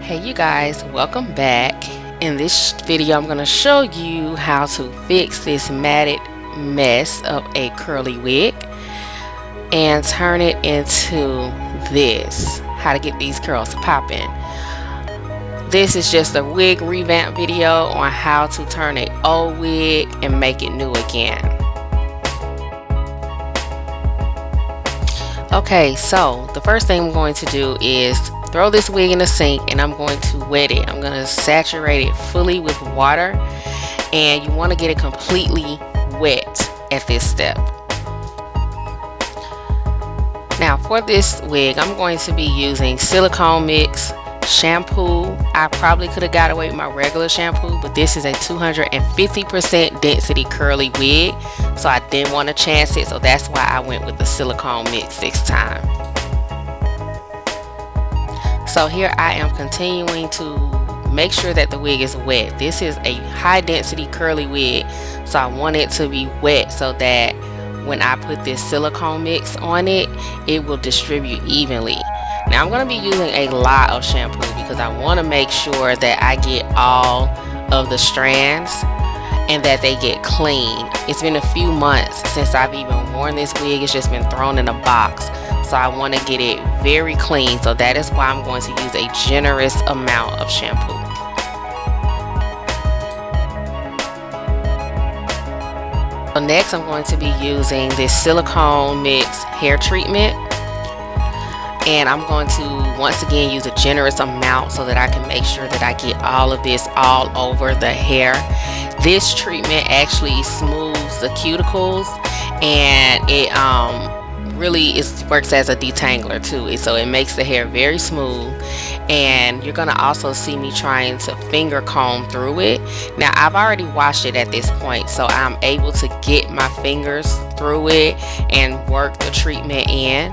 Hey you guys, welcome back. In this video I'm going to show you how to fix this matted mess of a curly wig and turn it into this. How to get these curls popping. This is just a wig revamp video on how to turn an old wig and make it new again. Okay, so the first thing I'm going to do is throw this wig in the sink and I'm going to wet it. I'm going to saturate it fully with water, and you want to get it completely wet at this step. Now for this wig I'm going to be using silicone mix, shampoo. I probably could have got away with my regular shampoo, but this is a 250% density curly wig, so I didn't want to chance it, so that's why I went with the silicone mix this time. So here I am continuing to make sure that the wig is wet. This is a high density curly wig, so I want it to be wet so that when I put this silicone mix on it, it will distribute evenly. Now I'm going to be using a lot of shampoo because I want to make sure that I get all of the strands and that they get clean. It's been a few months since I've even worn this wig. It's just been thrown in a box, so I want to get it very clean. So that is why I'm going to use a generous amount of shampoo. So next I'm going to be using this silicone mix hair treatment, and I'm going to once again use a generous amount so that I can make sure that I get all of this all over the hair. This treatment actually smooths the cuticles, and it really works as a detangler too, so it makes the hair very smooth. And you're gonna also see me trying to finger comb through it. Now I've already washed it at this point, so I'm able to get my fingers through it and work the treatment in.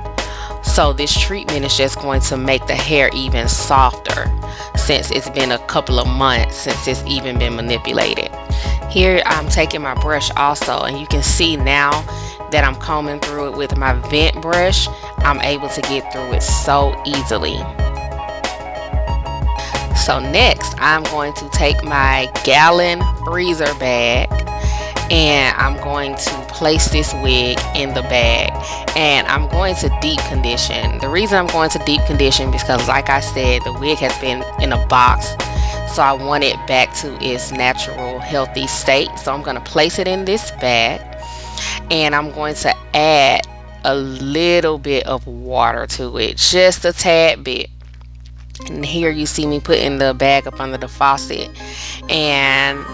So this treatment is just going to make the hair even softer, since it's been a couple of months since it's even been manipulated. Here I'm taking my brush also, and you can see now that I'm combing through it with my vent brush. I'm able to get through it so easily. So next I'm going to take my gallon freezer bag, and I'm going to place this wig in the bag, and I'm going to deep condition. The reason I'm going to deep condition is because, like I said, the wig has been in a box, so I want it back to its natural healthy state. So I'm going to place it in this bag, and I'm going to add a little bit of water to it, just a tad bit. And here you see me putting the bag up under the faucet, and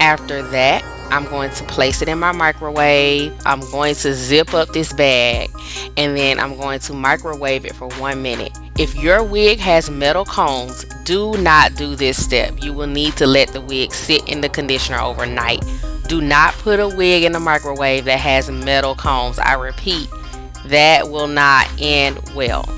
after that I'm going to place it in my microwave. I'm going to zip up this bag, and then I'm going to microwave it for 1 minute. If your wig has metal combs, do not do this step. You will need to let the wig sit in the conditioner overnight. Do not put a wig in the microwave that has metal combs. I repeat, that will not end well.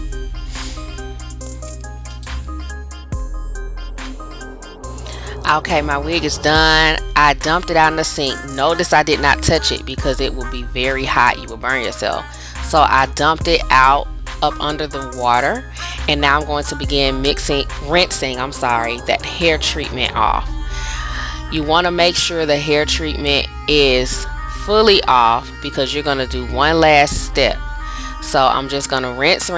Okay, my wig is done. I dumped it out in the sink. Notice I did not touch it because it will be very hot. You will burn yourself. So I dumped it out up under the water, and now I'm going to begin rinsing that hair treatment off. You want to make sure the hair treatment is fully off because you're going to do one last step. So I'm just going to rinse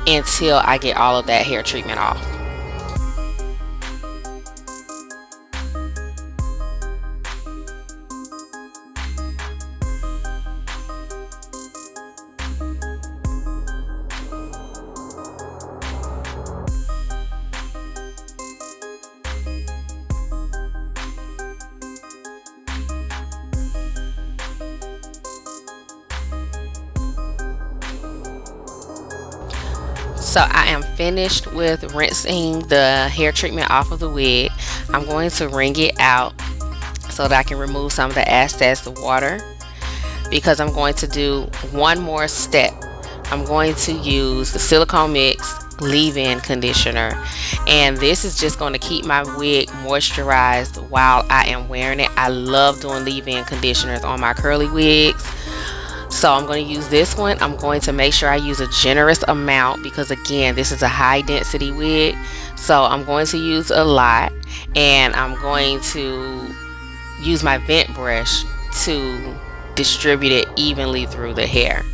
until I get all of that hair treatment off. So I am finished with rinsing the hair treatment off of the wig. I'm going to wring it out so that I can remove some of the excess, the water, because I'm going to do one more step. I'm going to use the silicone mix leave-in conditioner, and this is just going to keep my wig moisturized while I am wearing it. I love doing leave-in conditioners on my curly wigs. So I'm going to use this one. I'm going to make sure I use a generous amount because again, this is a high density wig. So I'm going to use a lot, and I'm going to use my vent brush to distribute it evenly through the hair.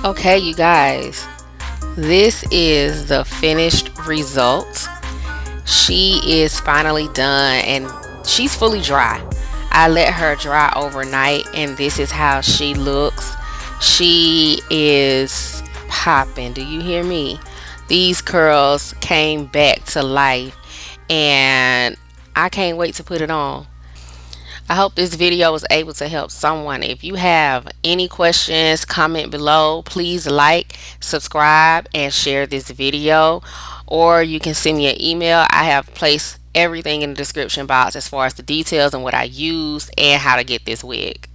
Okay, you guys, this is the finished result. She is finally done and she's fully dry. I let her dry overnight and this is how she looks. She is popping. Do you hear me? These curls came back to life and I can't wait to put it on. I hope this video was able to help someone. If you have any questions, comment below. Please like, subscribe, and share this video. Or you can send me an email. I have placed everything in the description box as far as the details and what I used and how to get this wig.